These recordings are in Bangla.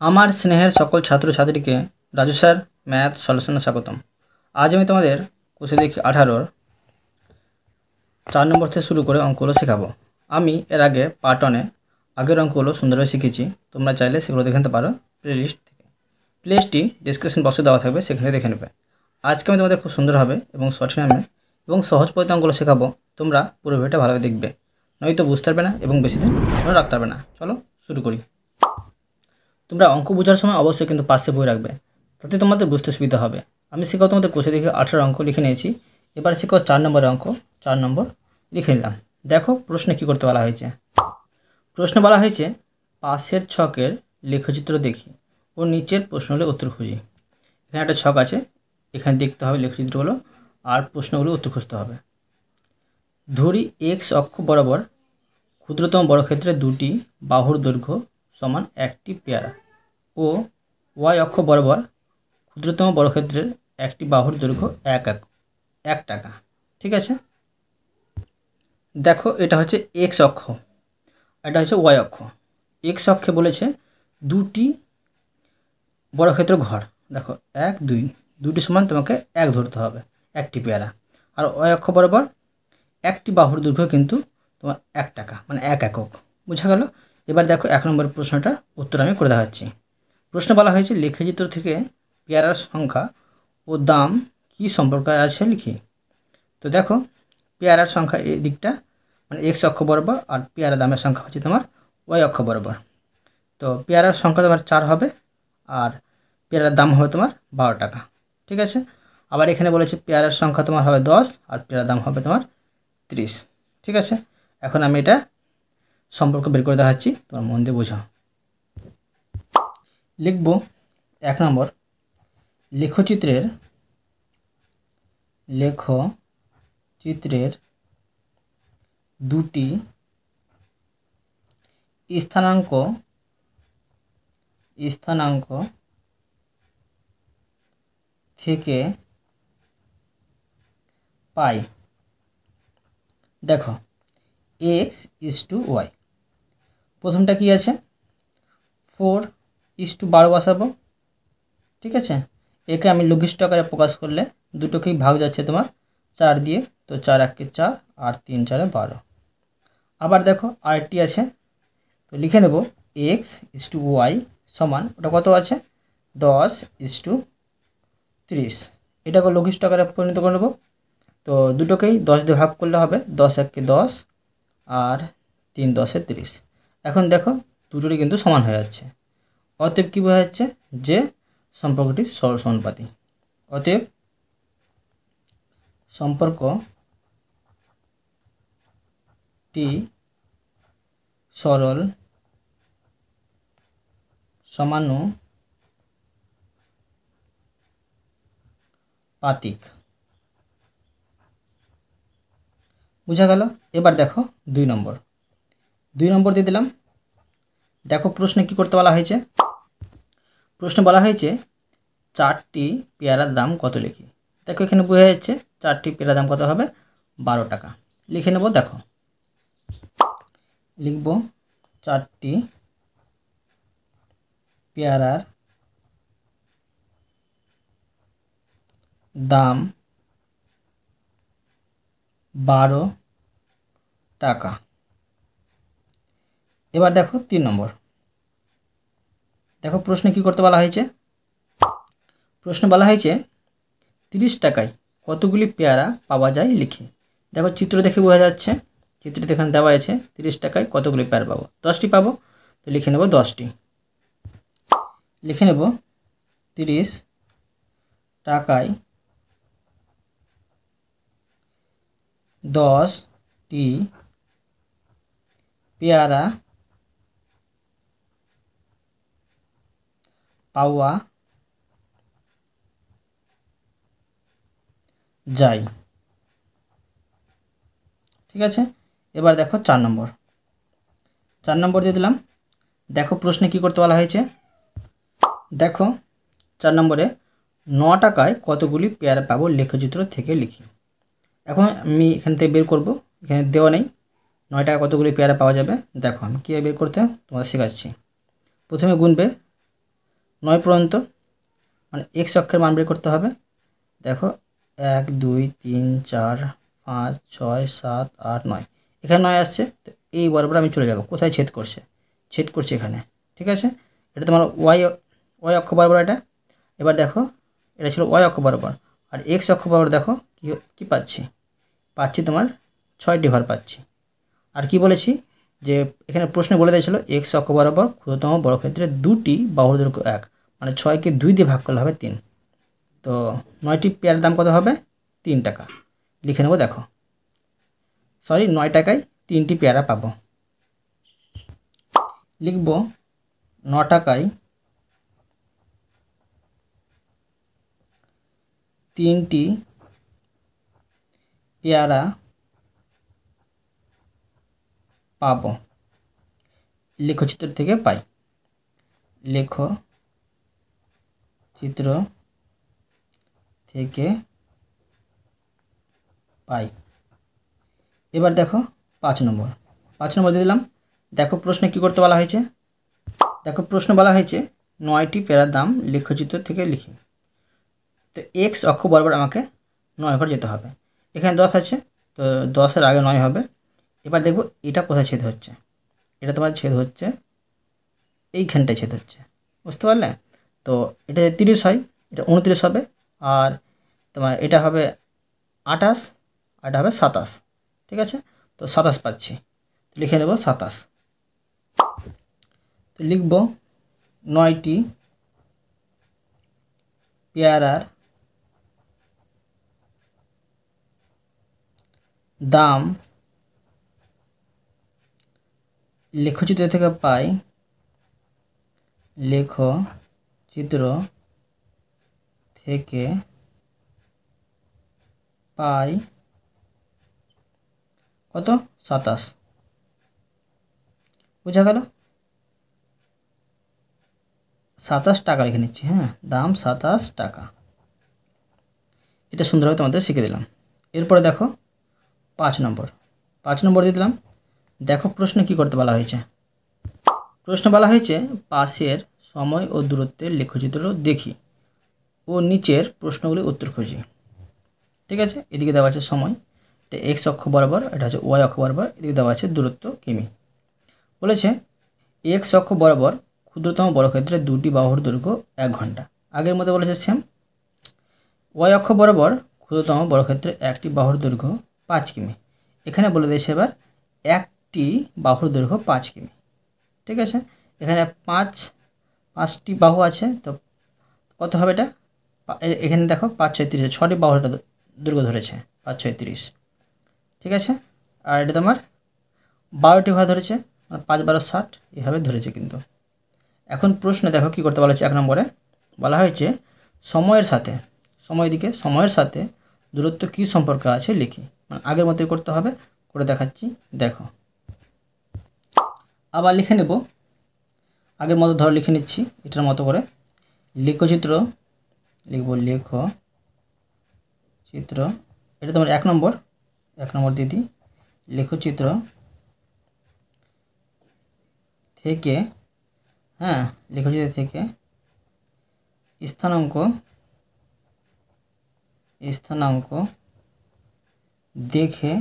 আমার স্নেহের সকল ছাত্রছাত্রীকে রাজু স্যার ম্যাথ সলিউশনে স্বাগতম। আজ আমি তোমাদের কোষে দেখি 18-র 4 নম্বর থেকে শুরু করে অঙ্কগুলো শেখাবো। আমি এর আগে পার্ট 1-এ আগের অঙ্কগুলো সুন্দরভাবে শিখেছি। তোমরা চাইলে সেগুলো দেখে নিতে পারো প্লেলিস্ট থেকে। প্লেলিস্টটি ডিসক্রিপশন বক্সে দেওয়া থাকবে, সেখানে দেখে নেবে। আজকে আমি তোমাদের খুব সুন্দরভাবে এবং সঠিক নামে এবং সহজ পদ্ধতি অঙ্কগুলো শেখাবো। তোমরা পুরো ভিডিওটা ভালোভাবে দেখবে, নয়তো বুঝতে পারবে না এবং বেশি দিন মনে রাখতে পারবে না। চলো শুরু করি। তোমরা অঙ্ক বোঝার সময় অবশ্যই কিন্তু পাশে বই রাখবে, তাতে তোমাদের বুঝতে সুবিধা হবে। আমি শেখাও তোমাদের কোষে দেখে 18 অঙ্ক লিখে নিয়েছি। এবার শেখাও 4 নম্বরের অঙ্ক। 4 নম্বর লিখে নিলাম। দেখো প্রশ্নে কী করতে বলা হয়েছে। প্রশ্নে বলা হয়েছে পাশের ছকের লেখচিত্র দেখি ও নিচের প্রশ্নগুলো উত্তর খুঁজি। এখানে একটা ছক আছে, এখানে দেখতে হবে লেখচিত্রগুলো আর প্রশ্নগুলো উত্তর খুঁজতে হবে। ধরি এক্স অক্ষ বরাবর ক্ষুদ্রতম বর্গক্ষেত্রের দুটি বাহুর দৈর্ঘ্য সমান একটি পেয়ারা ও ওয়াই অক্ষ বরাবর ক্ষুদ্রতম বর্গক্ষেত্রের একটি বাহুর দৈর্ঘ্য এক টাকা। ঠিক আছে, দেখো এটা হচ্ছে এক্স অক্ষ, এটা হচ্ছে ওয়াই অক্ষ। এক্স অক্ষে বলেছে দুটি বর্গক্ষেত্র ঘর, দেখো 1 2 দুটি সমান তোমাকে 1 ধরতে হবে, একটি পেয়ারা। আর ওয়াই অক্ষ বরাবর একটি বাহুর দৈর্ঘ্য কিন্তু তোমার 1 টাকা, মানে 1 একক। বোঝা গেল? এবার দেখো 1 নম্বর প্রশ্নটার উত্তর আমি করে দেখাচ্ছি। প্রশ্ন বলা হয়েছে লেখচিত্র থেকে পেয়ারার সংখ্যা ও দাম কি সম্পর্ক আছে লিখি। তো দেখো পেয়ারার সংখ্যা এই দিকটা মানে এক্স অক্ষ বরাবর, আর পেয়ারা দামের সংখ্যা হচ্ছে তোমার ওয়াই অক্ষ বরাবর। তো পেয়ারার সংখ্যা তোমার 4 হবে আর পেয়ারার দাম হবে তোমার 12 টাকা। ঠিক আছে, আবার এখানে বলেছে পেয়ারার সংখ্যা তোমার হবে 10 আর পেয়ারার দাম হবে তোমার 30। ঠিক আছে, এখন আমি এটা সম্পর্ক বের করে দেখাচ্ছি, তোমার মন দিয়ে বোঝো। লিখব 1 নম্বর লেখচিত্রের দুটি স্থানাঙ্ক থেকে পাই। দেখো এক্স ইজ টু ওয়াই, প্রথমটা কি আছে 4:12 বসাবো। ঠিক আছে, একে আমি লঘিষ্ঠ আকারে প্রকাশ করলে দুটোকেই ভাগ যাচ্ছে তোমার 4 দিয়ে, তো 4 1 4 আর 3 4 12। আবার দেখো আরেকটি আছে, তো লিখে নেব এক্স ইজ টু ওয়াই সমান, ওটা কত আছে 10:30। এটাকে লঘিষ্ঠ আকারে পরিণত করে নেব, তো দুটোকেই 10 দিয়ে ভাগ করলে হবে 10 1 10 আর 3 10 30। এখন দেখো দুটোরই কিন্তু সমান হয়ে যাচ্ছে। অতএব কী বোঝা যাচ্ছে যে সম্পর্কটি সরল সমানুপাতি। অতএব সম্পর্কটি সরল সমানুপাতিক। বুঝা গেল? এবার দেখো 2 নম্বর দিয়ে দিলাম। দেখো প্রশ্নে কি করতে বলা হয়েছে। প্রশ্নে বলা হয়েছে 4টি পেয়ারার দাম কত লিখি। দেখো এখানে বোঝা যাচ্ছে 4টি পেয়ারার দাম কত হবে 12 টাকা। লিখে নেব, দেখো লিখব 4টি পেয়ারার দাম 12 টাকা। এবার দেখো 3 নম্বর। দেখো প্রশ্নে কি করতে বলা হয়েছে। প্রশ্নে বলা হয়েছে 30 টাকায় কতগুলি পেয়ারা পাওয়া যায় লিখি। দেখো চিত্র দেখে বোঝা যাচ্ছে, চিত্রটি এখানে দেওয়া আছে 30 টাকায় কতগুলি পেয়ারা পাবো, 10টি পাবো। তো লিখে নেব 10টি। লিখে নেব 30 টাকায় 10টি পেয়ারা পাওয়া যায়। ঠিক আছে, এবার দেখো 4 নম্বর দিয়ে দিলাম। দেখো প্রশ্নে কি করতে বলা হয়েছে। দেখো 4 নম্বরে 9 টাকায় কতগুলি পেয়ারা পাবো লেখচিত্র থেকে লিখি। এখন আমি এখান থেকে বের করব, এখানে দেওয়া নেই 9 টাকা কতগুলি পেয়ারা পাওয়া যাবে। দেখো আমি কীভাবে বের করতে তোমাদের শেখাচ্ছি। প্রথমে গুনবে 9 পর্যন্ত, মানে এক্স অক্ষের মান বের করতে হবে। দেখো 1 2 3 4 5 6 7 8 9, এখানে 9 আসছে। তো এই বরাবর আমি চলে যাব, কোথায় ছেদ করছে, ছেদ করছে এখানে, ঠিক আছে। এটা তোমার ওয়াই অক্ষ বরাবর এটা। এবার দেখো এটা ছিল ওয়াই অক্ষ বরাবর, আর এক্স অক্ষ বরাবর দেখো কি পাচ্ছি, তোমার 6টি ঘর পাচ্ছি। আর কি বলেছি যে এখানে প্রশ্নে বলে দিয়েছিল এক্স অক্ষ বরাবর ক্ষুদ্রতম বর্গক্ষেত্রে দুটি বাহুর দৈর্ঘ্য 1, মানে 6কে 2 দিয়ে ভাগ করলে হবে 3। তো 9টি পেয়ারের দাম কত হবে, 3 টাকা। লিখে নেব, দেখো 9 টাকায় 3টি পেয়ারা পাবো। লিখব 9 টাকায় 3টি পেয়ারা পাবো। লেখচিত্র থেকে পাই, লেখচিত্র থেকে পাই। এবার দেখো 5 নম্বর দিয়ে দিলাম। দেখো প্রশ্নে কি করতে বলা হয়েছে, দেখো প্রশ্ন বলা হয়েছে 9টি পেয়ারার দাম লেখচিত্র থেকে লিখি। তো এক্স অক্ষ বরাবর আমাকে 9 ঘর যেতে হবে। এখানে 10 আছে, তো 10-এর আগে 9 হবে। এবার দেখব এটা কোথায় ছেদ হচ্ছে, এটা তোমার ছেদ হচ্ছে এইখানটায় ছেদ হচ্ছে, বুঝতে পারলে। তো এটা যদি 30 হয়, এটা 29 হবে, আর তোমার এটা হবে 28, আর এটা হবে 27, ঠিক আছে। তো 27 পাচ্ছি, লিখে নেব 27। তো লিখব 9টি পেয়ারার দাম লেখচিত্র থেকে পাই, লেখচিত্র থেকে পাই কত, 27। বোঝা গেল, 27 টাকা লিখে নিচ্ছি, হ্যাঁ, দাম 27 টাকা। এটা সুন্দরভাবে তোমাদের শিখে দিলাম। এরপরে দেখো 5 নম্বর দিয়ে দিলাম। দেখো প্রশ্নে কি করতে বলা হয়েছে, প্রশ্ন বলা হয়েছে পাশের সময় ও দূরত্বের লেখচিত্র দেখি ও নিচের প্রশ্নগুলির উত্তর খুঁজি, ঠিক আছে। এদিকে দেওয়া আছে সময়, এটা এক্স অক্ষ বরাবর, এটা হচ্ছে ওয়াই অক্ষ বরাবর, এদিকে দেওয়া আছে দূরত্ব কিমি। বলেছে এক্স অক্ষ বরাবর ক্ষুদ্রতম বর্গক্ষেত্রে দুটি বাহুর দৈর্ঘ্য 1 ঘন্টা। আগের মতো বলেছে সেম। ওয়াই অক্ষ বরাবর ক্ষুদ্রতম বর্গক্ষেত্রে একটি বাহুর দৈর্ঘ্য 5 কিমি। এখানে বলে দিয়েছে এবার একটি বাহুর দৈর্ঘ্য 5 কিমি, ঠিক আছে। এখানে 5টি বাহু আছে, তো কত হবে এটা, এখানে দেখো 5 6 30, 6টি বাহুর এটা দৈর্ঘ্য ধরেছে, 5 6 30, ঠিক আছে। আর এটা তোমার 12টি ঘর ধরেছে, 5 12 60, এভাবে ধরেছে কিন্তু। এখন প্রশ্ন দেখো কি করতে বলা হয়েছে, 1 নম্বরে বলা হয়েছে সময়ের সাথে দূরত্ব কী সম্পর্ক আছে লিখি। মানে আগের মতোই করতে হবে, করে দেখাচ্ছি, দেখো। আবার লিখে নেব, আগের মতো ধরো লিখে নিচ্ছি এটার মতো করে। লেখচিত্র লিখব, লেখচিত্র, এটা তোমার 1 নম্বর দিয়ে দিই। লেখচিত্র থেকে, হ্যাঁ, লেখচিত্র থেকে স্থানাঙ্ক দেখে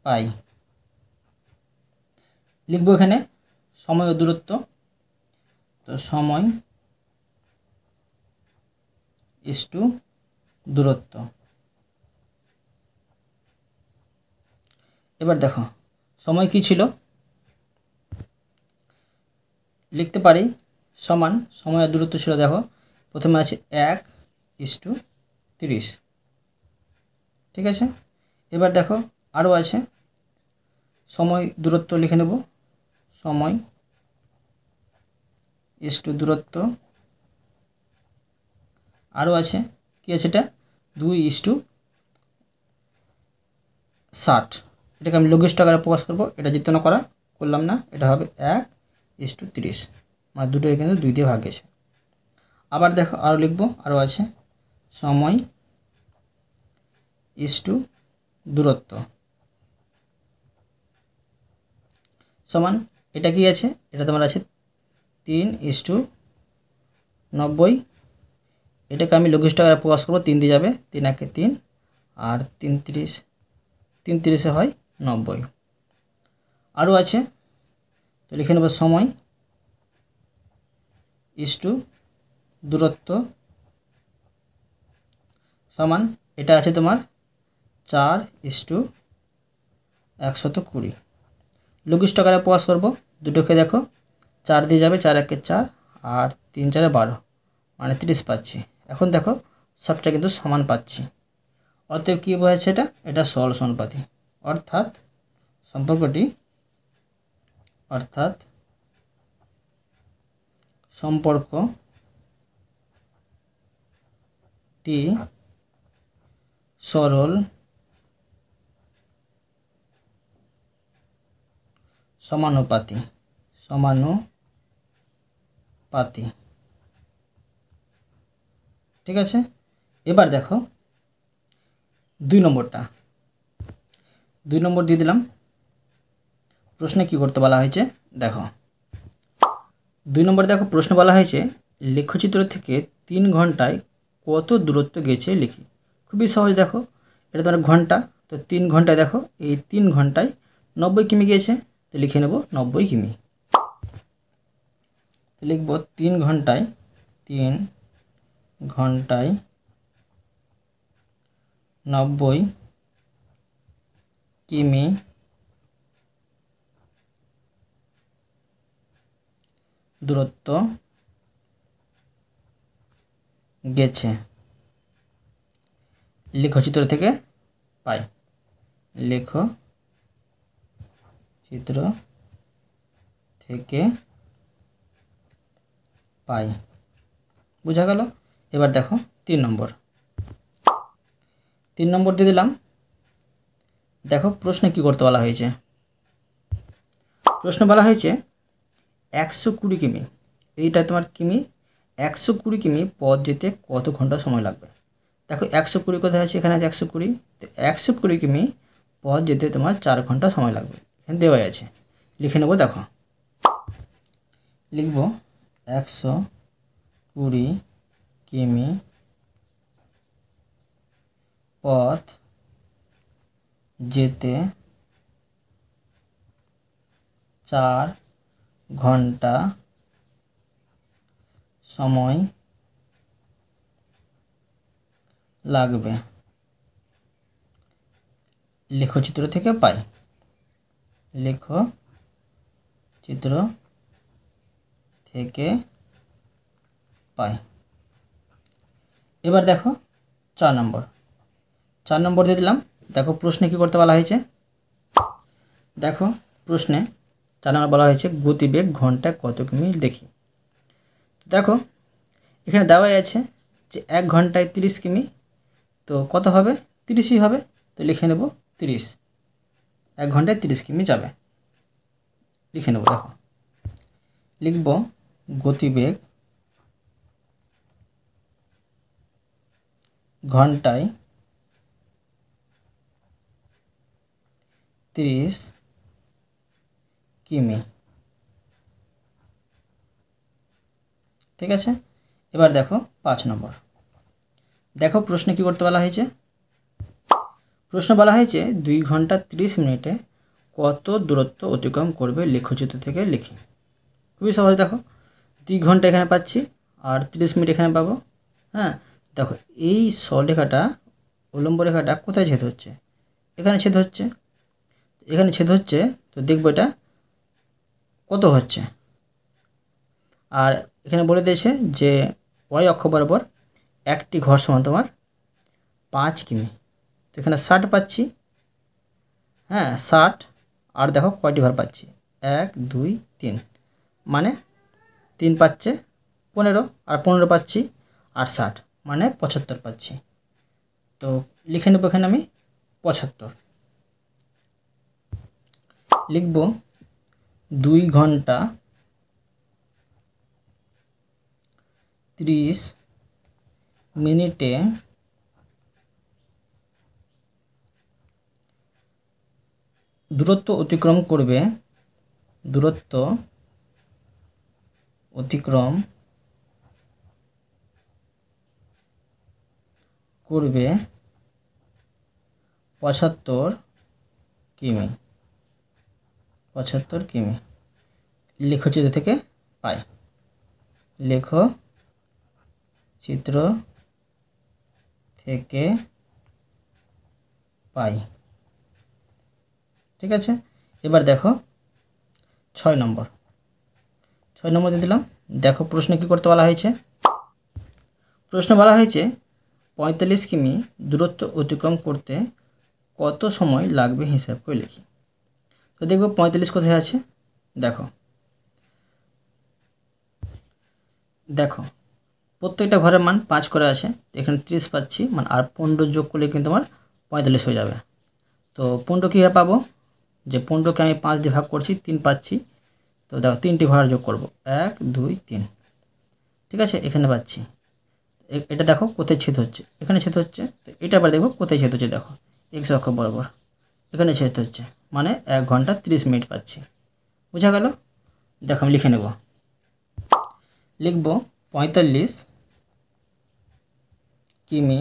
পাই। লিখব এখানে সময় ও দূরত্ব, তো সময় ইসটু দূরত্ব। এবার দেখো সময় কি ছিল, লিখতে পারি সমান, সময় আর দূরত্ব ছিল, দেখো প্রথমে আছে 1:30, ঠিক আছে। এবার দেখো আরও আছে, সময় দূরত্ব লিখে নেব, সময় ইসটু দূরত্ব। আরও আছে, কি আছে এটা, 2:60। এটাকে আমি লঘিষ্ঠ আকারে প্রকাশ করবো, এটা যেহেতু না করলাম না, এটা হবে 1:30, মানে দুটোই কিন্তু 2 দিয়ে ভাগ গেছে। আবার দেখো আরও লিখবো, আরও আছে সময় ইসটু দূরত্ব সমান, এটা কি আছে, এটা তোমার আছে 3:90। এটাকে আমি লঘিষ্ঠ আকারে প্রকাশ করব। 3 দিয়ে যাবে, 3 একে 3 আর 3 3 হয় 90। আরও আছে, তো লিখে নেব সময় ইস্টু দূরত্ব সমান, এটা আছে তোমার 4:120। লঘিষ্ঠ আকারে প্রকাশ করব, দুটোকে দেখো 4 দিয়ে যাবে, 4 একে 4 আর 3 4 12 মানে 30 পাচ্ছি। এখন দেখো সবটা কিন্তু সমান পাচ্ছি, অতএব কী বোঝাচ্ছে এটা সরল সমানুপাতি। অর্থাৎ সম্পর্কটি সরল সমানুপাতি। ঠিক আছে, এবার দেখো 2 নম্বরটা। 2 নম্বর দিয়ে দিলাম। প্রশ্নে কি করতে বলা হয়েছে দেখো। 2 নম্বর দেখো, প্রশ্ন বলা হয়েছে লেখচিত্র থেকে 3 ঘন্টায় কত দূরত্ব গেছে লিখি। খুবই সহজ, দেখো এটা তোমার ঘন্টা, তো 3 ঘন্টায় দেখো এই 3 ঘন্টায় 90 কিমি গিয়েছে, তো লিখে নেব 90 কিমি। লিখব 3 ঘন্টায় 90 কিমি দূরত্ব গেছে লেখচিত্র থেকে পাই। লেখচিত্র থেকে পাই, বোঝা গেল। এবার দেখো 3 নম্বর দিয়ে দিলাম। দেখো প্রশ্নে কি করতে বলা হয়েছে। প্রশ্ন বলা হয়েছে 120 কিমি, এইটা তোমার কিমি, 120 কিমি পথ যেতে কত ঘন্টা সময় লাগবে। দেখো 120 কোথায় আছে, এখানে আছে 120, তো 120 কিমি পথ যেতে তোমার 4 ঘন্টা সময় লাগবে, এখানে দেওয়াই আছে। লিখে নেব, দেখো লিখব 120 কিমি পথ যেতে 4 ঘন্টা সময় লাগবে, লেখচিত্র থেকে পাই। লেখচিত্র থেকে পাই। এবার দেখো 4 নম্বর দিয়ে দিলাম। দেখো প্রশ্নে কি করতে বলা হয়েছে। দেখো প্রশ্নে 4 নম্বর বলা হয়েছে গতিবেগ ঘন্টায় কত কিমি দেখি। দেখো এখানে দেওয়াই আছে যে 1 ঘন্টায় 30 কিমি, তো কত হবে, 30ই হবে, তো লিখে নেব 30। 1 ঘন্টায় 30 কিমি যাবে, লিখে নেব। দেখো লিখব গতিবেগ ঘন্টায় 30 কিমি। ঠিক আছে, এবার দেখো 5 নম্বর। দেখো প্রশ্নে কি করতে বলা হয়েছে। প্রশ্ন বলা হয়েছে 2 ঘন্টা 30 মিনিটে কত দূরত্ব অতিক্রম করবে লেখচিত্র থেকে লিখি। খুবই সহজ, দেখো 2 ঘন্টা এখানে পাচ্ছি আর 30 মিনিট এখানে পাবো। হ্যাঁ, দেখো এই সরলরেখাটা উল্লম্ব রেখাটা কোথায় ছেদ হচ্ছে, এখানে ছেদ হচ্ছে, তো দেখবো এটা কত হচ্ছে। আর এখানে বলে দিয়েছে যে ওয়াই অক্ষ বরাবর একটি ঘর সমান তোমার 5 কিমি, তো এখানে 60 পাচ্ছি। হ্যাঁ 60, আর দেখো কয়টি ঘর পাচ্ছি, 1 2 3, মানে 3 পাচ্ছে 15, আর 15 পাচ্ছি 60 মানে 75 পাচ্ছি। তো লিখে নেব এখানে আমি 75। লিখব 2 ঘন্টা 30 মিনিটে দূরত্ব অতিক্রম অতিক্রম করবে 75 কিমি। 75 কিমি লেখচিত্র থেকে পাই। লেখচিত্র থেকে পাই। ঠিক আছে, এবার দেখো 6 নম্বর। 6 নম্বর দিয়ে দিলাম। দেখো প্রশ্নে কী করতে বলা হয়েছে। প্রশ্ন বলা হয়েছে 45 কিমি দূরত্ব অতিক্রম করতে কত সময় লাগবে হিসাব করে লিখি। তো দেখব 45 কোথায় আছে। দেখো দেখো প্রত্যেকটা ঘরের মান 5 করে আছে, এখানে 30 পাচ্ছি, মানে আর 15 যোগ করলে কিন্তু আমার 45 হয়ে যাবে। তো 15 কীভাবে পাবো, যে 15কে আমি 5 দিয়ে ভাগ করছি, 3 পাচ্ছি। তো দেখো 3টি ঘর যোগ করব, 1 2 3। ঠিক আছে, এখানে পাচ্ছি। এটা দেখো কোথায় ছেদ হচ্ছে, এখানে ছেদ হচ্ছে। তো এটা আবার দেখো কোথায় ছেদ হচ্ছে, দেখো এক্স অক্ষ বরাবর এখানে ছেদ হচ্ছে, মানে 1 ঘন্টা 30 মিনিট পাচ্ছি। বোঝা গেল। দেখো আমি লিখে নেব। লিখব 45 কিমি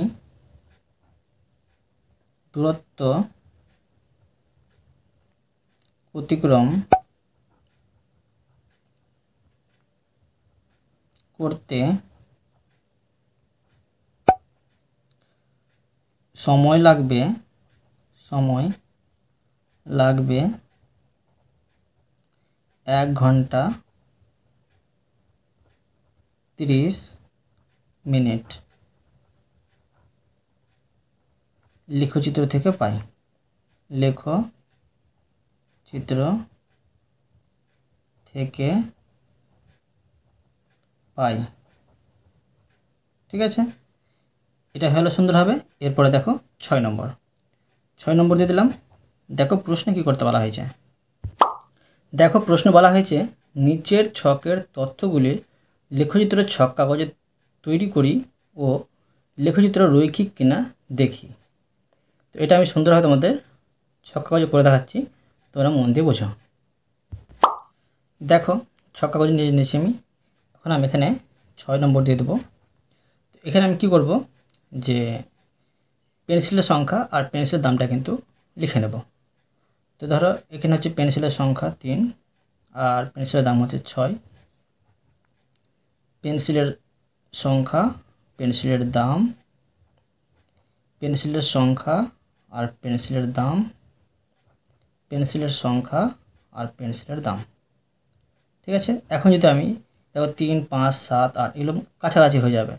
দূরত্ব অতিক্রম করতে সময় লাগবে 1 ঘন্টা 30 মিনিট লেখচিত্র থেকে পাই। লেখচিত্র থেকে পাই। ঠিক আছে, এটা হলো সুন্দর হবে। এরপরে দেখো 6 নম্বর। 6 নম্বর দিয়ে দিলাম। দেখো প্রশ্নে কী করতে বলা হয়েছে। দেখো প্রশ্ন বলা হয়েছে নিচের ছকের তথ্যগুলি লেখচিত্র ছক কাগজে তৈরি করি ও লেখচিত্র রৈখিক কিনা দেখি। তো এটা আমি সুন্দরভাবে তোমাদের ছক কাগজে করে দেখাচ্ছি, তোমরা মন দিয়ে বোঝো। দেখো ছক কাগজে নিয়ে নিয়েছি আমি। এখন আমি এখানে 6 নম্বর দিয়ে দেবো। তো এখানে আমি কী করব, যে পেন্সিলের সংখ্যা আর পেন্সিলের দামটা কিন্তু লিখে নেব। তো ধরো এখানে হচ্ছে পেন্সিলের সংখ্যা 3 আর পেন্সিলের দাম হচ্ছে 6। পেন্সিলের সংখ্যা, পেন্সিলের দাম, পেন্সিলের সংখ্যা আর পেন্সিলের দাম, পেন্সিলের সংখ্যা আর পেন্সিলের দাম। ঠিক আছে, এখন যদি আমি দেখো 3 5 7 8 এগুলো কাছাকাছি হয়ে যাবে,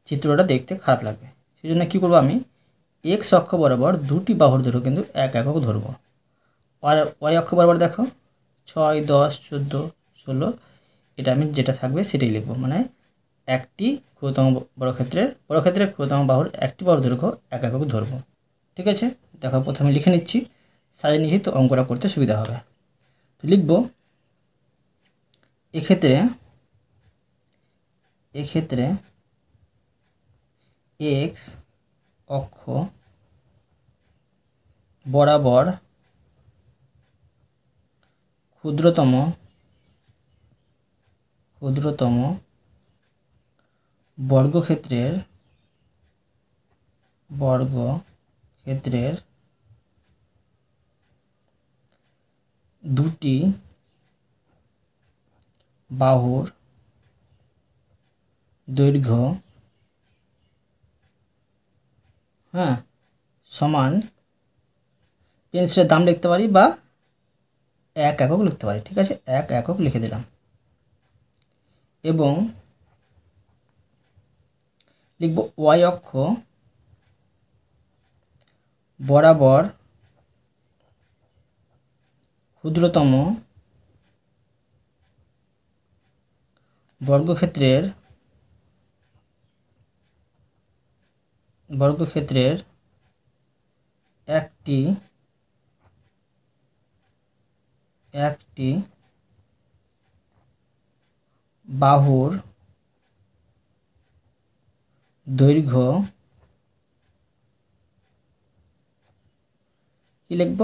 চিত্রটা দেখতে খারাপ লাগবে। সেই জন্য কী করবো, আমি এক্স অক্ষ বরাবর দুটি বাহুর দৈর্ঘ্য কিন্তু 1 একক ধরবো। আর ওয়াই অক্ষ বরাবর দেখো 6 10 14 16, এটা আমি যেটা থাকবে সেটাই লিখবো, মানে একটি ক্ষুদ্রতম বর্গক্ষেত্রের ক্ষুদ্রতম বাহুর একটি বাহুর দৈর্ঘ্য 1 একক ধরবো। ঠিক আছে, দেখো প্রথমে লিখে নিচ্ছি, সাজিয়ে নিচ্ছি, তো অঙ্কটা করতে সুবিধা হবে। তো লিখব এক্ষেত্রে এক্স অক্ষ বরাবর ক্ষুদ্রতম বর্গক্ষেত্রের দুটি বাহুর দৈর্ঘ্য সমান, পেন্সিলের দাম লিখতে পারি বা 1 একক লিখতে পারি। ঠিক আছে, 1 একক লিখে দিলাম। এবং লিখব ওয়াই অক্ষ বরাবর ক্ষুদ্রতম বর্গক্ষেত্রের একটি বাহুর দৈর্ঘ্য কি লিখব,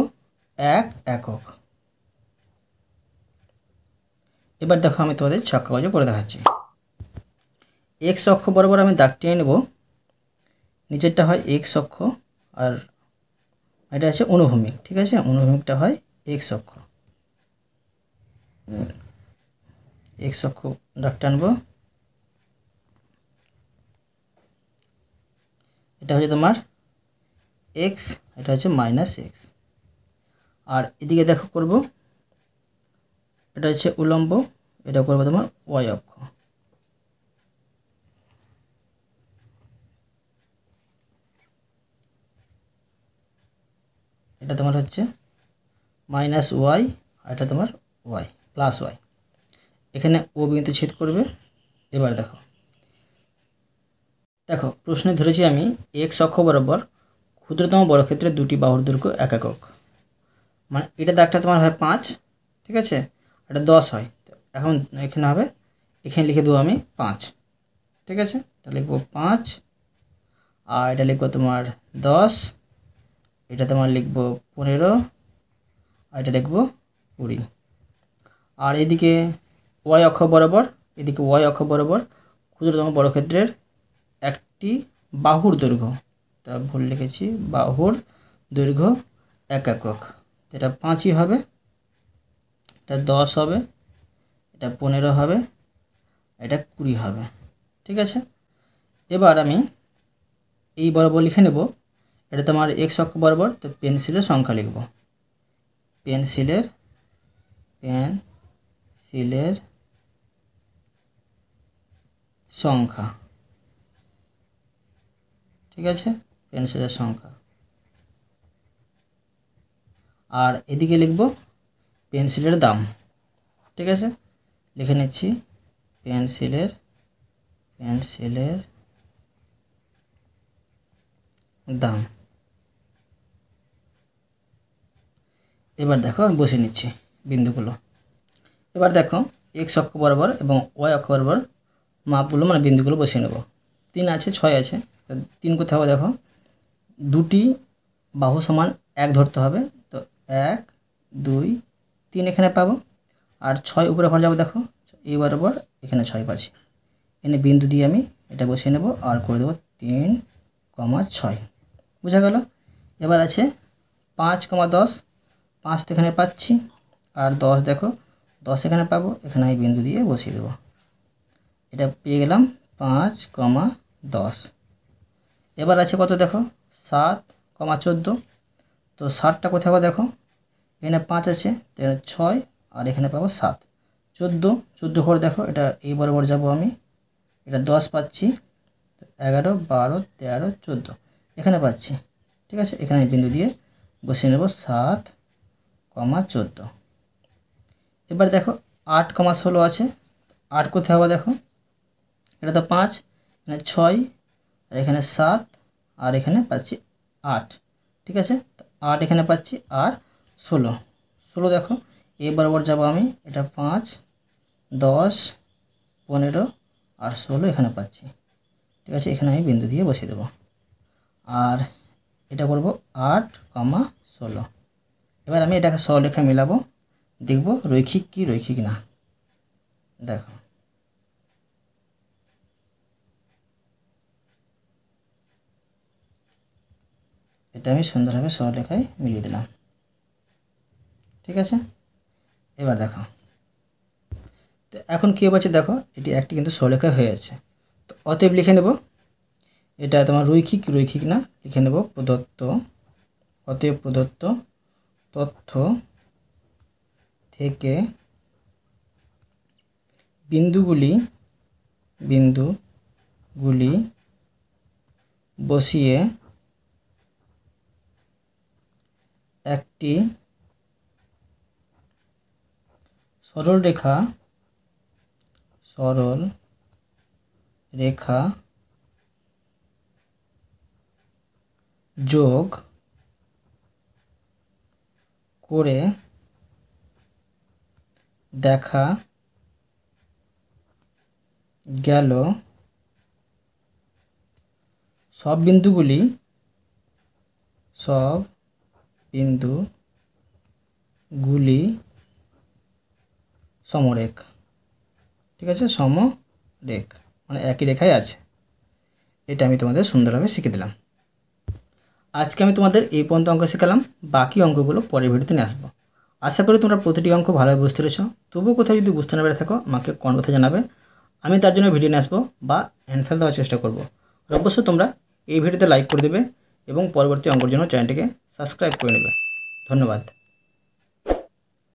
1 একক। এবার দেখো আমি তোমাদের ছক কাগজে করে দেখাচ্ছি। এক্স অক্ষ বরাবর আমি দাগ টেনে নেব, নিচেরটা হয় এক্স অক্ষ আর এটা আছে অনুভূমিক, ঠিক আছে, অনুভূমিকটা হয় এক্স অক্ষ। এক্স অক্ষ দাগ টানবো, এটা হচ্ছে তোমার এক্স, এটা হচ্ছে মাইনাস এক্স। আর এদিকে দেখো করব, এটা হচ্ছে উলম্ব, এটা করবো তোমার ওয়াই অক্ষ। এটা তোমার হচ্ছে মাইনাস ওয়াই আর এটা তোমার ওয়াই প্লাস ওয়াই। এখানে ও বিন্দু ছেদ করবে। এবার দেখো দেখো প্রশ্নে ধরেছি আমি এক্স অক্ষ বরাবর ক্ষুদ্রতম বর্গক্ষেত্রের দুটি বাহুর দৈর্ঘ্য 1 একক, মানে এটা দাগটা তোমার হয় 5, ঠিক আছে, এটা 10 হয়। এখন এখানে হবে, এখানে লিখে দেবো আমি 5, ঠিক আছে, এটা লিখবো 5 আর এটা লিখবো তোমার 10, এটা তোমার লিখবো 15 আর এটা লিখবো 20। আর এদিকে ওয়াই অক্ষ বরাবর, এদিকে ওয়াই অক্ষ বরাবর ক্ষুদ্রতম বর্গক্ষেত্রের একটি বাহুর দৈর্ঘ্য, এটা ভুল লিখেছি, বাহুর দৈর্ঘ্য 1 একক, এটা 5ই হবে, এটা 10 হবে, এটা 15 হবে, এটা 20 হবে, ঠিক আছে। এবার আমি এই বরাবর লিখে নেব, এটা তোমার এক্স অক্ষ বরাবর, তো পেন্সিলের সংখ্যা লিখব, পেন্সিলের সংখ্যা, ঠিক আছে, পেন্সিলের সংখ্যা। আর এদিকে লিখব পেন্সিলের দাম, ঠিক আছে, লিখে নিচ্ছি পেন্সিলের দাম। এবার দেখো আমি বসে নিচ্ছি বিন্দুগুলো। এবার দেখো এক্স অক্ষ বরাবর এবং ওয়াই অক্ষ বরাবর মাপগুলো মানে বিন্দুগুলো বসিয়ে নেব। 3 আছে, 6 আছে, 3 কোথায় হবে দেখো, দুটি বাহু সমান 1 ধরতে হবে, তো 1 2 3 এখানে পাবো, আর 6 উপরে ঘর যাবো, দেখো এই বরাবর এখানে 6 পাচ্ছি, এখানে বিন্দু দিয়ে আমি এটা বসিয়ে নেব আর করে দেবো 3,6, বোঝা গেল। এবার আছে 5,10, 5 তো এখানে পাচ্ছি আর 10 দেখো 10 এখানে পাবো, এখানে আমি বিন্দু দিয়ে বসিয়ে দেবো, এটা পেয়ে গেলাম 5,10। এবার আছে কত দেখো 7,14, তো 7টা কোথায় পাবো দেখো, এখানে 5 আছে, এখানে 6 আর এখানে পাবো 7, 14 করে দেখো, এটা এই বরাবর যাব আমি, এটা 10 পাচ্ছি, 11 12 13 14 এখানে পাচ্ছি, ঠিক আছে, এখানে বিন্দু দিয়ে বসিয়ে নেব 7,14। এবার দেখো 8,16 আছে, 8 কোথায় হবে দেখো, এটা তো 5, এখানে 6 আর এখানে 7 আর এখানে পাচ্ছি 8, ঠিক আছে, 8 এখানে পাচ্ছি আর 16 দেখো এই বরাবর যাব আমি, এটা 5 10 15 আর 16 এখানে পাচ্ছি, ঠিক আছে, এখানে আমি বিন্দু দিয়ে বসিয়ে দেবো আর এটা করব 8,16। এবার আমি এটাকে সরলরেখা মেলাবো, দেখব রৈখিক কি রৈখিক না। দেখো এটা আমি সুন্দরভাবে সরলরেখায় মিলিয়ে দিলাম, ঠিক আছে। এবার দেখো তো এখন কী হচ্ছে দেখো, এটি একটি কিন্তু সরলরেখা হয়ে যাচ্ছে, তো অতএব লিখে নেব এটা তোমার রৈখিক না, লিখে নেব প্রদত্ত, অতএব প্রদত্ত তথ্য থেকে বিন্দুগুলি বসিয়ে একটি সরল রেখা যোগ করে দেখা গেল সব বিন্দুগুলি সমরেখ, ঠিক আছে, সমরেখ মানে একই রেখায় আছে। এটা আমি তোমাদের সুন্দরভাবে শিখে দিলাম। আজকে আমি তোমাদের এই পর্যন্ত অঙ্ক শেখালাম, বাকি অঙ্কগুলো পরের ভিডিওতে নিয়ে আসবো। আশা করি তোমরা প্রতিটি অঙ্ক ভালোভাবে বুঝতে পেরেছো। তবুও কোথাও যদি বুঝতে না পেরে থাকো আমাকে কমেন্ট বক্সে জানাবে, আমি তার জন্য ভিডিও নিয়ে আসবো বা অ্যান্সার দেওয়ার চেষ্টা করব। আর অবশ্যই তোমরা এই ভিডিওতে লাইক করে দেবে এবং পরবর্তী অঙ্কের জন্য চ্যানেলটিকে সাবস্ক্রাইব করে নেবে। ধন্যবাদ।